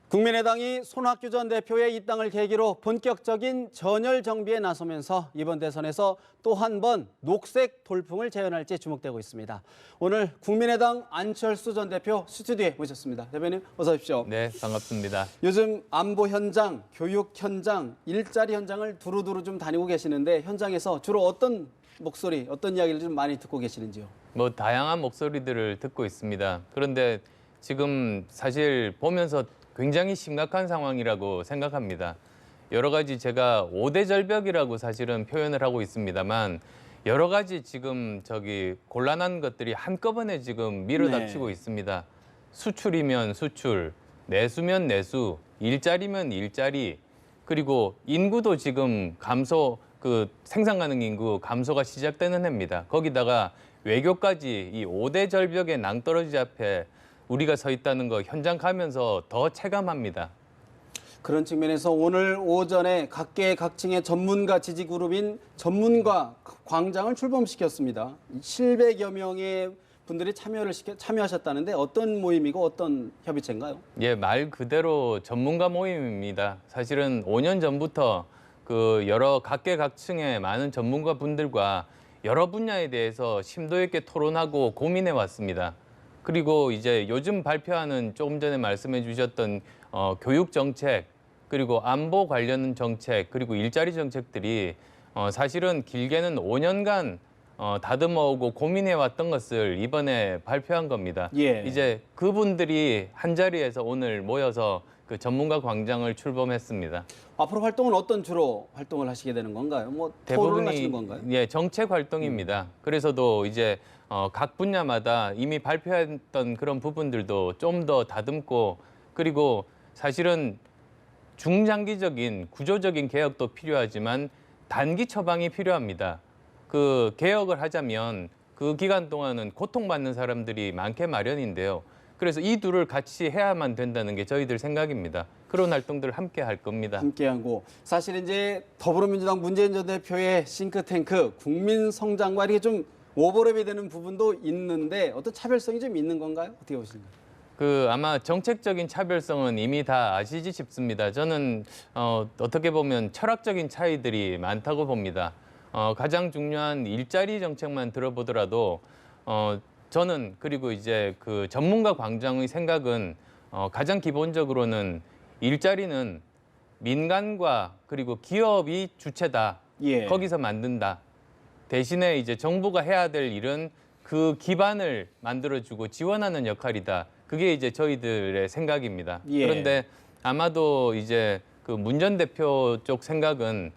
국민의당이 손학규 전 대표의 입당을 계기로 본격적인 전열 정비에 나서면서 이번 대선에서 또 한 번 녹색 돌풍을 재현할지 주목되고 있습니다. 오늘 국민의당 안철수 전 대표 스튜디오에 모셨습니다. 대표님 어서 오십시오. 네, 반갑습니다. 요즘 안보 현장, 교육 현장, 일자리 현장을 두루두루 좀 다니고 계시는데 현장에서 주로 어떤 목소리, 어떤 이야기를 좀 많이 듣고 계시는지요? 다양한 목소리들을 듣고 있습니다. 그런데 지금 사실 보면서 굉장히 심각한 상황이라고 생각합니다. 여러 가지 제가 5대 절벽이라고 사실은 표현을 하고 있습니다만 여러 가지 지금 곤란한 것들이 한꺼번에 지금 밀어닥치고 있습니다. 수출이면 수출, 내수면 내수, 일자리면 일자리, 그리고 인구도 지금 생산 가능 인구 감소가 시작되는 해입니다. 거기다가 외교까지 이 5대 절벽의 낭떠러지 앞에 우리가 서 있다는 거 현장 가면서 더 체감합니다. 그런 측면에서 오늘 오전에 각계각층의 전문가 지지그룹인 전문가 광장을 출범시켰습니다. 700여 명의 분들이 참여하셨다는데 어떤 모임이고 어떤 협의체인가요? 예, 말 그대로 전문가 모임입니다. 사실은 5년 전부터 여러 각계각층의 많은 전문가 분들과 여러 분야에 대해서 심도 있게 토론하고 고민해 왔습니다. 그리고 이제 요즘 발표하는 조금 전에 말씀해 주셨던 교육 정책, 그리고 안보 관련 정책, 그리고 일자리 정책들이 사실은 길게는 5년간 다듬어오고 고민해 왔던 것을 이번에 발표한 겁니다. 예. 이제 그분들이 한자리에서 오늘 모여서 그 전문가 광장을 출범했습니다. 앞으로 활동은 어떤 주로 활동을 하시게 되는 건가요? 토론을 하시는 건가요? 예, 정책 활동입니다. 그래서도 이제 각 분야마다 이미 발표했던 그런 부분들도 좀 더 다듬고, 그리고 사실은 중장기적인 구조적인 개혁도 필요하지만 단기 처방이 필요합니다. 그 개혁을 하자면 그 기간 동안은 고통받는 사람들이 많게 마련인데요. 그래서 이 둘을 같이 해야만 된다는 게 저희들 생각입니다. 그런 활동들을 함께 할 겁니다. 함께하고 사실 이제 더불어민주당 문재인 전 대표의 싱크탱크 국민성장과 이렇게 좀 오버랩이 되는 부분도 있는데 어떤 차별성이 좀 있는 건가요? 어떻게 보시나요? 아마 정책적인 차별성은 이미 다 아시지 싶습니다. 저는 어떻게 보면 철학적인 차이들이 많다고 봅니다. 가장 중요한 일자리 정책만 들어보더라도 저는 그리고 이제 그 전문가 광장의 생각은 가장 기본적으로는 일자리는 민간과 그리고 기업이 주체다. 예. 거기서 만든다. 대신에 이제 정부가 해야 될 일은 그 기반을 만들어주고 지원하는 역할이다. 그게 이제 저희들의 생각입니다. 예. 그런데 아마도 이제 그 문 전 대표 쪽 생각은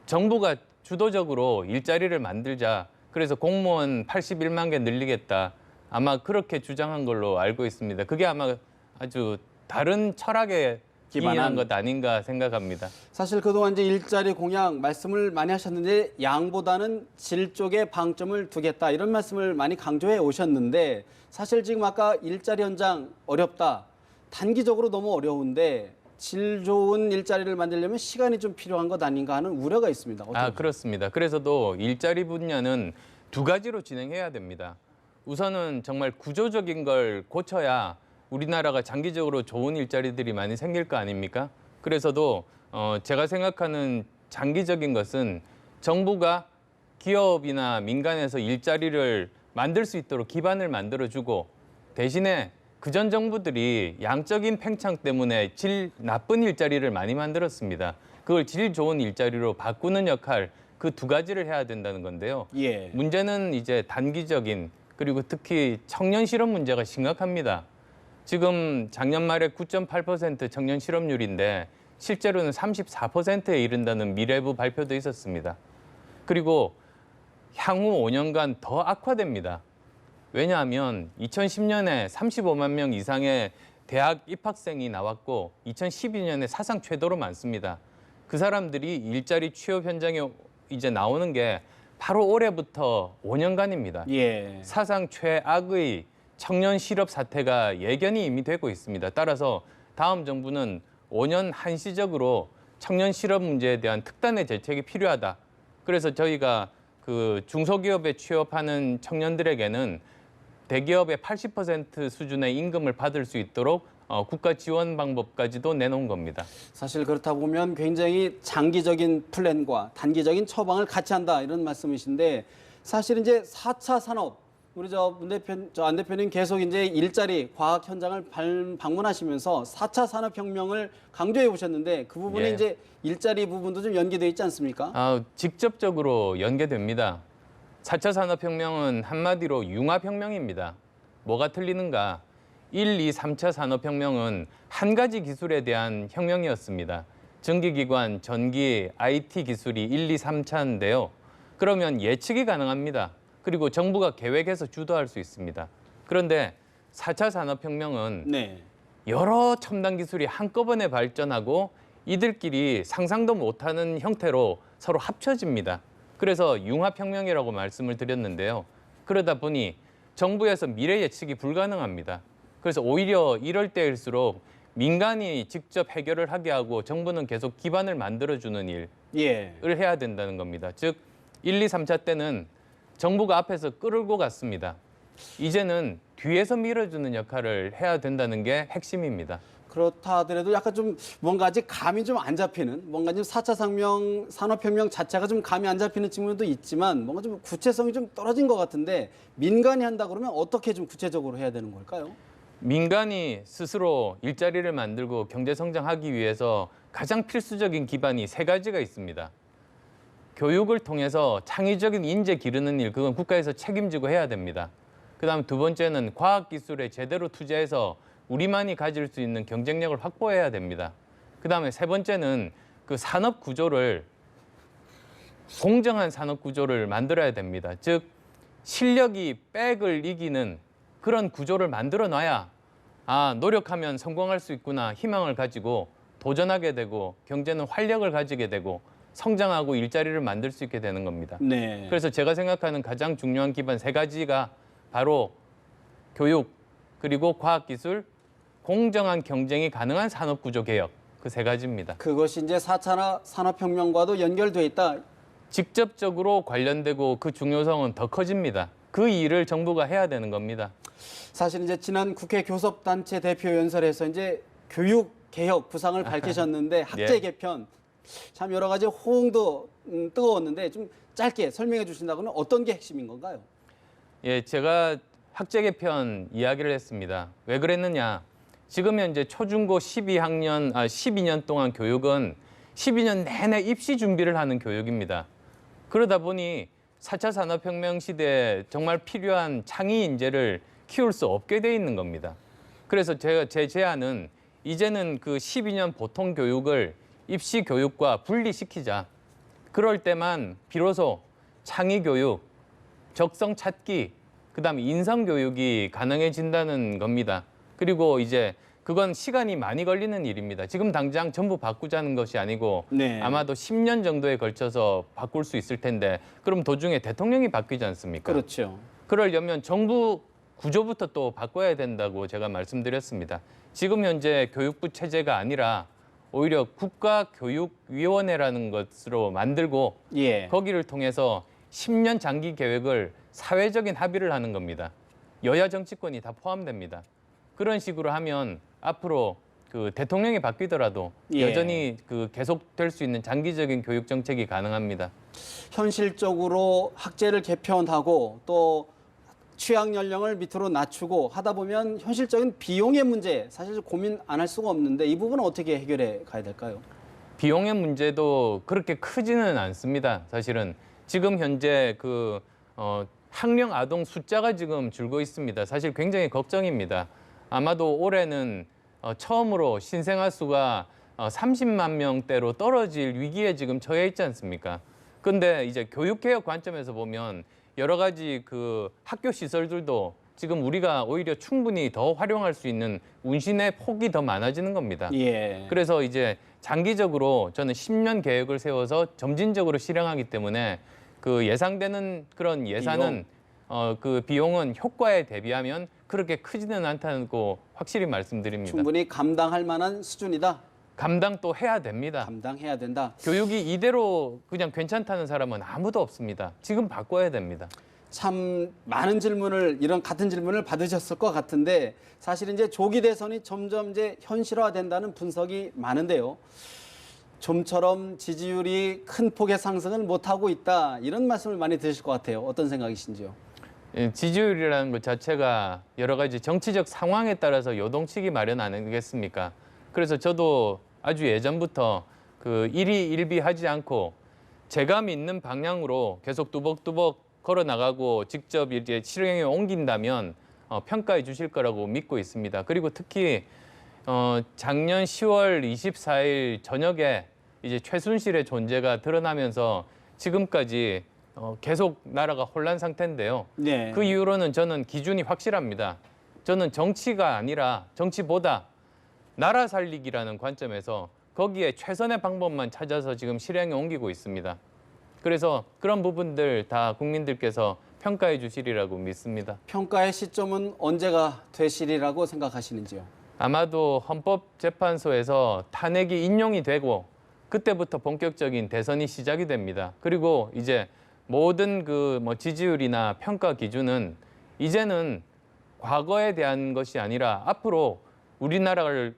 정부가 주도적으로 일자리를 만들자. 그래서 공무원 81만 개 늘리겠다. 아마 그렇게 주장한 걸로 알고 있습니다. 그게 아마 아주 다른 철학에 기반한 것 아닌가 생각합니다. 사실 그동안 이제 일자리 공약 말씀을 많이 하셨는데 양보다는 질 쪽에 방점을 두겠다 이런 말씀을 많이 강조해 오셨는데 사실 지금 아까 일자리 현장 어렵다. 단기적으로 너무 어려운데 질 좋은 일자리를 만들려면 시간이 좀 필요한 것 아닌가 하는 우려가 있습니다. 그렇습니다. 그래서도 일자리 분야는 두 가지로 진행해야 됩니다. 우선은 정말 구조적인 걸 고쳐야 우리나라가 장기적으로 좋은 일자리들이 많이 생길 거 아닙니까? 그래서도 제가 생각하는 장기적인 것은 정부가 기업이나 민간에서 일자리를 만들 수 있도록 기반을 만들어주고 대신에 그전 정부들이 양적인 팽창 때문에 질 나쁜 일자리를 많이 만들었습니다. 그걸 질 좋은 일자리로 바꾸는 역할, 그 두 가지를 해야 된다는 건데요. 예. 문제는 이제 단기적인, 그리고 특히 청년 실업 문제가 심각합니다. 지금 작년 말에 9.8% 청년 실업률인데 실제로는 34%에 이른다는 미래부 발표도 있었습니다. 그리고 향후 5년간 더 악화됩니다. 왜냐하면 2010년에 35만 명 이상의 대학 입학생이 나왔고 2012년에 사상 최대로 많습니다. 그 사람들이 일자리 취업 현장에 이제 나오는 게 바로 올해부터 5년간입니다. 예. 사상 최악의 청년 실업 사태가 예견이 이미 되고 있습니다. 따라서 다음 정부는 5년 한시적으로 청년 실업 문제에 대한 특단의 대책이 필요하다. 그래서 저희가 그 중소기업에 취업하는 청년들에게는 대기업의 80% 수준의 임금을 받을 수 있도록 국가 지원 방법까지도 내놓은 겁니다. 사실 그렇다 보면 굉장히 장기적인 플랜과 단기적인 처방을 같이 한다 이런 말씀이신데 사실 이제 4차 산업 우리 안 대표님 계속 이제 일자리 과학 현장을 방문하시면서 4차 산업혁명을 강조해 오셨는데 그 부분에 예. 이제 일자리 부분도 좀 연계돼 있지 않습니까? 직접적으로 연계됩니다. 4차 산업혁명은 한마디로 융합혁명입니다. 뭐가 틀리는가? 1, 2, 3차 산업혁명은 한 가지 기술에 대한 혁명이었습니다. 전기기관, 전기, IT 기술이 1, 2, 3차인데요. 그러면 예측이 가능합니다. 그리고 정부가 계획해서 주도할 수 있습니다. 그런데 4차 산업혁명은 네. 여러 첨단 기술이 한꺼번에 발전하고 이들끼리 상상도 못하는 형태로 서로 합쳐집니다. 그래서 융합혁명이라고 말씀을 드렸는데요. 그러다 보니 정부에서 미래 예측이 불가능합니다. 그래서 오히려 이럴 때일수록 민간이 직접 해결을 하게 하고 정부는 계속 기반을 만들어주는 일을 예. 해야 된다는 겁니다. 즉 1, 2, 3차 때는 정부가 앞에서 끌고 갔습니다. 이제는 뒤에서 밀어주는 역할을 해야 된다는 게 핵심입니다. 그렇다 하더라도 약간 좀 뭔가 아직 감이 좀 안 잡히는 뭔가 좀 4차 산업혁명 자체가 좀 감이 안 잡히는 측면도 있지만 뭔가 좀 구체성이 좀 떨어진 것 같은데 민간이 한다 그러면 어떻게 좀 구체적으로 해야 되는 걸까요? 민간이 스스로 일자리를 만들고 경제 성장하기 위해서 가장 필수적인 기반이 세 가지가 있습니다. 교육을 통해서 창의적인 인재 기르는 일, 그건 국가에서 책임지고 해야 됩니다. 그다음 두 번째는 과학기술에 제대로 투자해서 우리만이 가질 수 있는 경쟁력을 확보해야 됩니다. 그다음에 세 번째는 그 산업 구조를 공정한 산업 구조를 만들어야 됩니다. 즉 실력이 백을 이기는 그런 구조를 만들어 놔야 노력하면 성공할 수 있구나 희망을 가지고 도전하게 되고 경제는 활력을 가지게 되고 성장하고 일자리를 만들 수 있게 되는 겁니다. 네. 그래서 제가 생각하는 가장 중요한 기반 세 가지가 바로 교육, 그리고 과학기술, 공정한 경쟁이 가능한 산업구조 개혁, 그 세 가지입니다. 그것이 이제 4차 산업혁명과도 연결돼 있다. 직접적으로 관련되고 그 중요성은 더 커집니다. 그 일을 정부가 해야 되는 겁니다. 사실 이제 지난 국회 교섭단체 대표 연설에서 이제 교육 개혁 구상을 밝히셨는데 학제 예. 개편 참 여러 가지 호응도 뜨거웠는데 좀 짧게 설명해 주신다고는 어떤 게 핵심인 건가요? 예, 제가 학제 개편 이야기를 했습니다. 왜 그랬느냐? 지금 현재 초중고 12년 동안 교육은 12년 내내 입시 준비를 하는 교육입니다. 그러다 보니 4차 산업혁명 시대에 정말 필요한 창의 인재를 키울 수 없게 돼 있는 겁니다. 그래서 제 제안은 이제는 그 12년 보통 교육을 입시 교육과 분리시키자. 그럴 때만 비로소 창의 교육, 적성 찾기, 그다음에 인성 교육이 가능해진다는 겁니다. 그리고 이제 그건 시간이 많이 걸리는 일입니다. 지금 당장 전부 바꾸자는 것이 아니고 네. 아마도 10년 정도에 걸쳐서 바꿀 수 있을 텐데 그럼 도중에 대통령이 바뀌지 않습니까? 그렇죠. 그러려면 정부 구조부터 또 바꿔야 된다고 제가 말씀드렸습니다. 지금 현재 교육부 체제가 아니라 오히려 국가교육위원회라는 것으로 만들고 예. 거기를 통해서 10년 장기 계획을 사회적인 합의를 하는 겁니다. 여야 정치권이 다 포함됩니다. 그런 식으로 하면 앞으로 그 대통령이 바뀌더라도 예. 여전히 그 계속될 수 있는 장기적인 교육 정책이 가능합니다. 현실적으로 학제를 개편하고 또 취학 연령을 밑으로 낮추고 하다 보면 현실적인 비용의 문제 사실 고민 안 할 수가 없는데 이 부분은 어떻게 해결해 가야 될까요? 비용의 문제도 그렇게 크지는 않습니다. 사실은 지금 현재 학령 아동 숫자가 지금 줄고 있습니다. 사실 굉장히 걱정입니다. 아마도 올해는 처음으로 신생아 수가 30만 명대로 떨어질 위기에 지금 처해 있지 않습니까? 근데 이제 교육개혁 관점에서 보면 여러 가지 그 학교 시설들도 지금 우리가 오히려 충분히 더 활용할 수 있는 운신의 폭이 더 많아지는 겁니다. 예. 그래서 이제 장기적으로 저는 10년 계획을 세워서 점진적으로 실행하기 때문에 그 예상되는 그런 예산은 그 비용은 효과에 대비하면 그렇게 크지는 않다고 확실히 말씀드립니다. 충분히 감당할 만한 수준이다. 감당 또 해야 됩니다. 감당해야 된다. 교육이 이대로 그냥 괜찮다는 사람은 아무도 없습니다. 지금 바꿔야 됩니다. 참 많은 질문을 이런 같은 질문을 받으셨을 것 같은데 사실 이제 조기 대선이 점점 이제 현실화된다는 분석이 많은데요. 좀처럼 지지율이 큰 폭의 상승을 못하고 있다 이런 말씀을 많이 드실 것 같아요. 어떤 생각이신지요? 예, 지지율이라는 것 자체가 여러 가지 정치적 상황에 따라서 요동치기 마련 아니겠습니까? 그래서 저도 아주 예전부터 그 일희일비하지 않고 제가 믿는 방향으로 계속 뚜벅뚜벅 걸어 나가고 직접 이제 실행에 옮긴다면 평가해 주실 거라고 믿고 있습니다. 그리고 특히 작년 10월 24일 저녁에 이제 최순실의 존재가 드러나면서 지금까지 계속 나라가 혼란 상태인데요. 네. 그 이후로는 저는 기준이 확실합니다. 저는 정치가 아니라 정치보다 나라 살리기라는 관점에서 거기에 최선의 방법만 찾아서 지금 실행에 옮기고 있습니다. 그래서 그런 부분들 다 국민들께서 평가해 주시리라고 믿습니다. 평가의 시점은 언제가 되시리라고 생각하시는지요? 아마도 헌법재판소에서 탄핵이 인용이 되고 그때부터 본격적인 대선이 시작이 됩니다. 그리고 이제 모든 그 뭐 지지율이나 평가 기준은 이제는 과거에 대한 것이 아니라 앞으로 우리나라를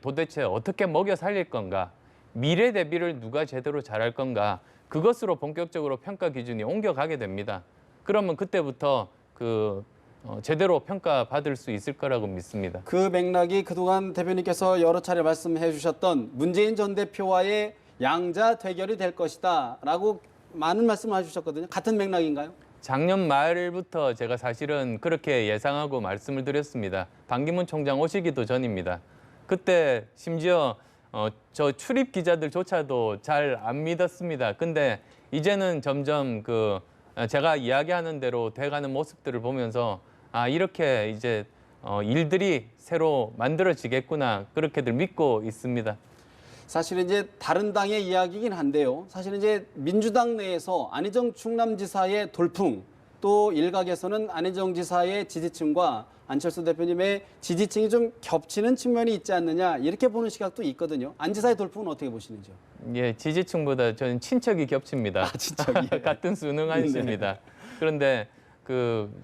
도대체 어떻게 먹여 살릴 건가, 미래 대비를 누가 제대로 잘할 건가, 그것으로 본격적으로 평가 기준이 옮겨가게 됩니다. 그러면 그때부터 제대로 평가받을 수 있을 거라고 믿습니다. 그 맥락이 그동안 대표님께서 여러 차례 말씀해 주셨던 문재인 전 대표와의 양자 대결이 될 것이다라고 많은 말씀을 해주셨거든요. 같은 맥락인가요? 작년 말부터 제가 사실은 그렇게 예상하고 말씀을 드렸습니다. 반기문 총장 오시기도 전입니다. 그때 심지어 저 출입 기자들조차도 잘 안 믿었습니다. 근데 이제는 점점 제가 이야기하는 대로 돼가는 모습들을 보면서 이렇게 이제 일들이 새로 만들어지겠구나 그렇게들 믿고 있습니다. 사실 이제 다른 당의 이야기이긴 한데요. 사실 이제 민주당 내에서 안희정 충남지사의 돌풍, 또 일각에서는 안희정 지사의 지지층과 안철수 대표님의 지지층이 좀 겹치는 측면이 있지 않느냐 이렇게 보는 시각도 있거든요. 안 지사의 돌풍은 어떻게 보시는지요? 예, 지지층보다 저는 친척이 겹칩니다. 친척이 같은 수능 안수입니다. 그런데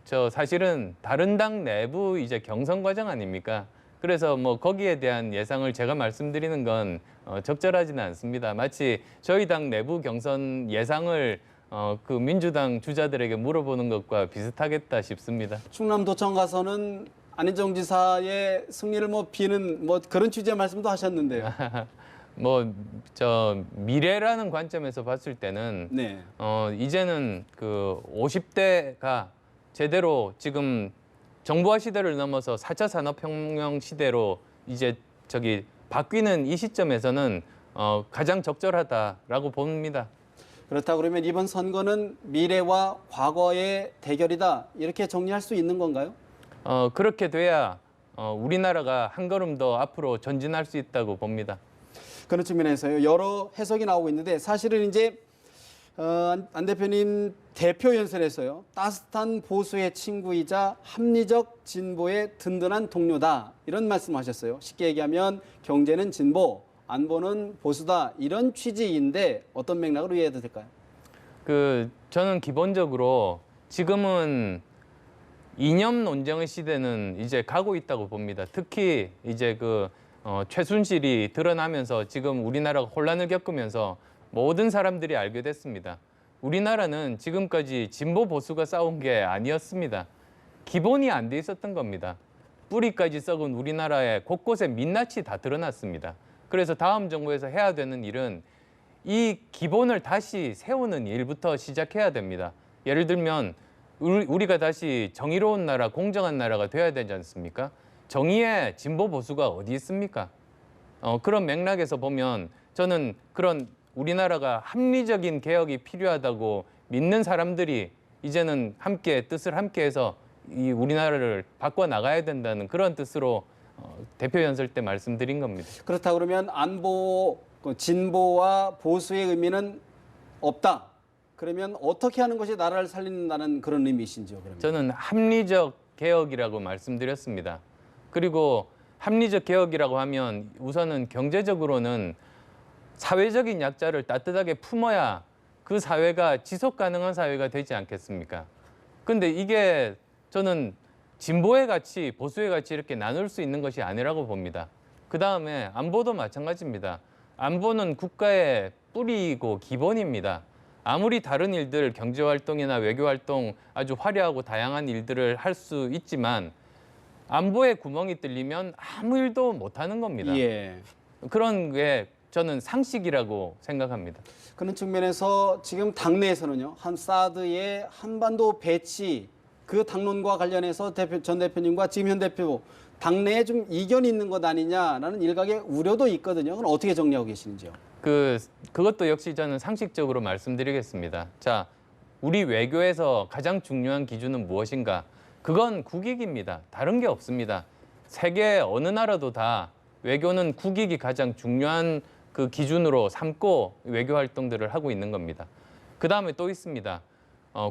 저 사실은 다른 당 내부 이제 경선 과정 아닙니까? 그래서 뭐 거기에 대한 예상을 제가 말씀드리는 건 적절하지는 않습니다. 마치 저희 당 내부 경선 예상을 그 민주당 주자들에게 물어보는 것과 비슷하겠다 싶습니다. 충남도청 가서는 안희정 지사의 승리를 비는 그런 취지의 말씀도 하셨는데요. 미래라는 관점에서 봤을 때는 네. 이제는 50대가 제대로 지금 정보화 시대를 넘어서 4차 산업혁명 시대로 이제 바뀌는 이 시점에서는 가장 적절하다라고 봅니다. 그렇다 그러면 이번 선거는 미래와 과거의 대결이다 이렇게 정리할 수 있는 건가요? 그렇게 돼야 우리나라가 한 걸음 더 앞으로 전진할 수 있다고 봅니다. 그런 측면에서요. 여러 해석이 나오고 있는데 사실은 이제 안 대표님 대표 연설에서요. 따뜻한 보수의 친구이자 합리적 진보의 든든한 동료다 이런 말씀하셨어요. 쉽게 얘기하면 경제는 진보, 안보는 보수다 이런 취지인데 어떤 맥락으로 이해해도 될까요? 저는 기본적으로 지금은 이념 논쟁의 시대는 이제 가고 있다고 봅니다. 특히 이제 최순실이 드러나면서 지금 우리나라가 혼란을 겪으면서 모든 사람들이 알게 됐습니다. 우리나라는 지금까지 진보 보수가 싸운 게 아니었습니다. 기본이 안 돼 있었던 겁니다. 뿌리까지 썩은 우리나라의 곳곳에 민낯이 다 드러났습니다. 그래서 다음 정부에서 해야 되는 일은 이 기본을 다시 세우는 일부터 시작해야 됩니다. 예를 들면 우리가 다시 정의로운 나라, 공정한 나라가 돼야 되지 않습니까? 정의의 진보 보수가 어디 있습니까? 그런 맥락에서 보면 저는 그런 우리나라가 합리적인 개혁이 필요하다고 믿는 사람들이 이제는 뜻을 함께해서 이 우리나라를 바꿔 나가야 된다는 그런 뜻으로 대표 연설 때 말씀드린 겁니다. 그렇다 그러면 안보, 진보와 보수의 의미는 없다. 그러면 어떻게 하는 것이 나라를 살린다는 그런 의미이신지요? 그러면? 저는 합리적 개혁이라고 말씀드렸습니다. 그리고 합리적 개혁이라고 하면 우선은 경제적으로는 사회적인 약자를 따뜻하게 품어야 그 사회가 지속 가능한 사회가 되지 않겠습니까? 근데 이게 저는 진보의 가치, 보수의 가치 이렇게 나눌 수 있는 것이 아니라고 봅니다. 그다음에 안보도 마찬가지입니다. 안보는 국가의 뿌리이고 기본입니다. 아무리 다른 일들, 경제활동이나 외교활동 아주 화려하고 다양한 일들을 할 수 있지만 안보에 구멍이 뚫리면 아무 일도 못하는 겁니다. 예. 그런 게 저는 상식이라고 생각합니다. 그런 측면에서 지금 당내에서는요, 한 사드의 한반도 배치 그 당론과 관련해서 전 대표님과 지금 현 대표 당내에 좀 이견이 있는 것 아니냐라는 일각의 우려도 있거든요. 그건 어떻게 정리하고 계시는지요? 그것도 역시 저는 상식적으로 말씀드리겠습니다. 자, 우리 외교에서 가장 중요한 기준은 무엇인가? 그건 국익입니다. 다른 게 없습니다. 세계 어느 나라도 다 외교는 국익이 가장 중요한 그 기준으로 삼고 외교 활동들을 하고 있는 겁니다. 그다음에 또 있습니다.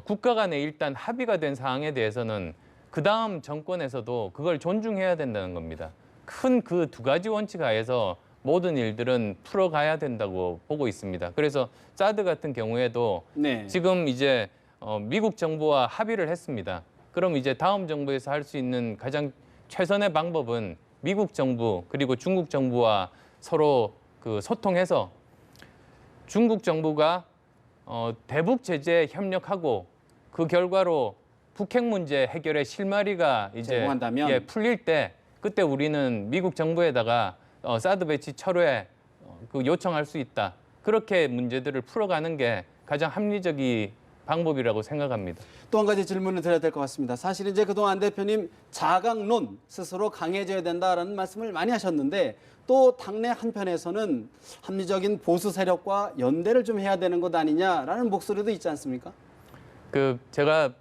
국가 간에 일단 합의가 된 사항에 대해서는 그다음 정권에서도 그걸 존중해야 된다는 겁니다. 큰 그 두 가지 원칙 하에서 모든 일들은 풀어가야 된다고 보고 있습니다. 그래서 사드 같은 경우에도 네. 지금 이제 미국 정부와 합의를 했습니다. 그럼 이제 다음 정부에서 할 수 있는 가장 최선의 방법은 미국 정부 그리고 중국 정부와 서로 그 소통해서 중국 정부가 대북 제재에 협력하고 그 결과로 북핵 문제 해결의 실마리가 이제 제공한다면? 풀릴 때 그때 우리는 미국 정부에다가 사드 배치 철회 그 요청할 수 있다. 그렇게 문제들을 풀어가는 게 가장 합리적인 방법이라고 생각합니다. 또 한 가지 질문을 드려야 될 것 같습니다. 사실 이제 그동안 안 대표님 자강론 스스로 강해져야 된다라는 말씀을 많이 하셨는데 또 당내 한편에서는 합리적인 보수 세력과 연대를 좀 해야 되는 것 아니냐라는 목소리도 있지 않습니까? 제가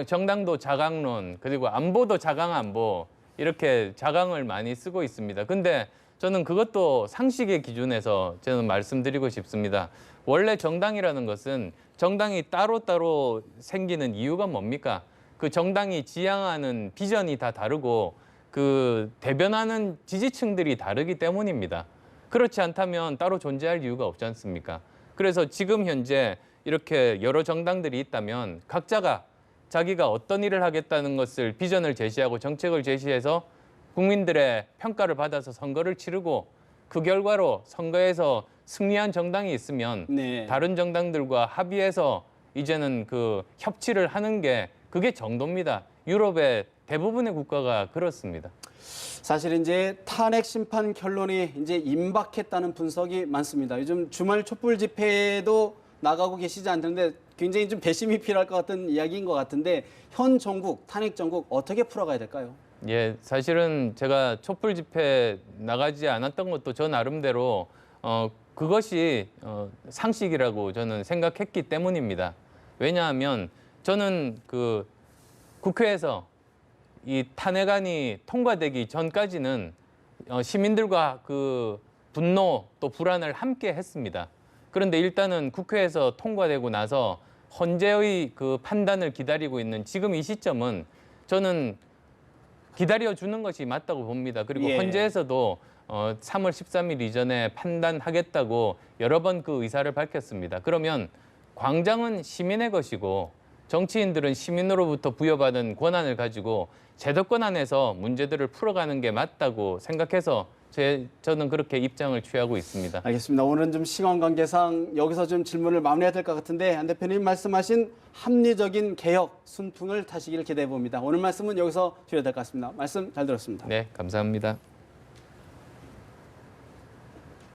정당도 자강론 그리고 안보도 자강 안보 이렇게 자강을 많이 쓰고 있습니다. 근데 저는 그것도 상식의 기준에서 저는 말씀드리고 싶습니다. 원래 정당이라는 것은 정당이 따로따로 생기는 이유가 뭡니까? 그 정당이 지향하는 비전이 다 다르고 그 대변하는 지지층들이 다르기 때문입니다. 그렇지 않다면 따로 존재할 이유가 없지 않습니까? 그래서 지금 현재 이렇게 여러 정당들이 있다면 각자가 자기가 어떤 일을 하겠다는 것을 비전을 제시하고 정책을 제시해서 국민들의 평가를 받아서 선거를 치르고 그 결과로 선거에서 승리한 정당이 있으면 네. 다른 정당들과 합의해서 이제는 그 협치를 하는 게 그게 정도입니다. 유럽의 대부분의 국가가 그렇습니다. 사실 이제 탄핵 심판 결론이 이제 임박했다는 분석이 많습니다. 요즘 주말 촛불 집회에도 나가고 계시지 않는데 굉장히 좀 배심이 필요할 것 같은 이야기인 것 같은데 현 정국, 탄핵 정국 어떻게 풀어가야 될까요? 예, 사실은 제가 촛불 집회 나가지 않았던 것도 저 나름대로 그것이 상식이라고 저는 생각했기 때문입니다. 왜냐하면 저는 그 국회에서 이 탄핵안이 통과되기 전까지는 시민들과 그 분노 또 불안을 함께 했습니다. 그런데 일단은 국회에서 통과되고 나서 헌재의 그 판단을 기다리고 있는 지금 이 시점은 저는 기다려주는 것이 맞다고 봅니다. 그리고 예. 헌재에서도 3월 13일 이전에 판단하겠다고 여러 번 그 의사를 밝혔습니다. 그러면 광장은 시민의 것이고 정치인들은 시민으로부터 부여받은 권한을 가지고 제도권 안에서 문제들을 풀어가는 게 맞다고 생각해서 저는 그렇게 입장을 취하고 있습니다. 알겠습니다. 오늘은 좀 시간 관계상 여기서 좀 질문을 마무리해야 될 것 같은데 안 대표님 말씀하신 합리적인 개혁 순풍을 타시기를 기대해 봅니다. 오늘 말씀은 여기서 드려야 될 것 같습니다. 말씀 잘 들었습니다. 네, 감사합니다.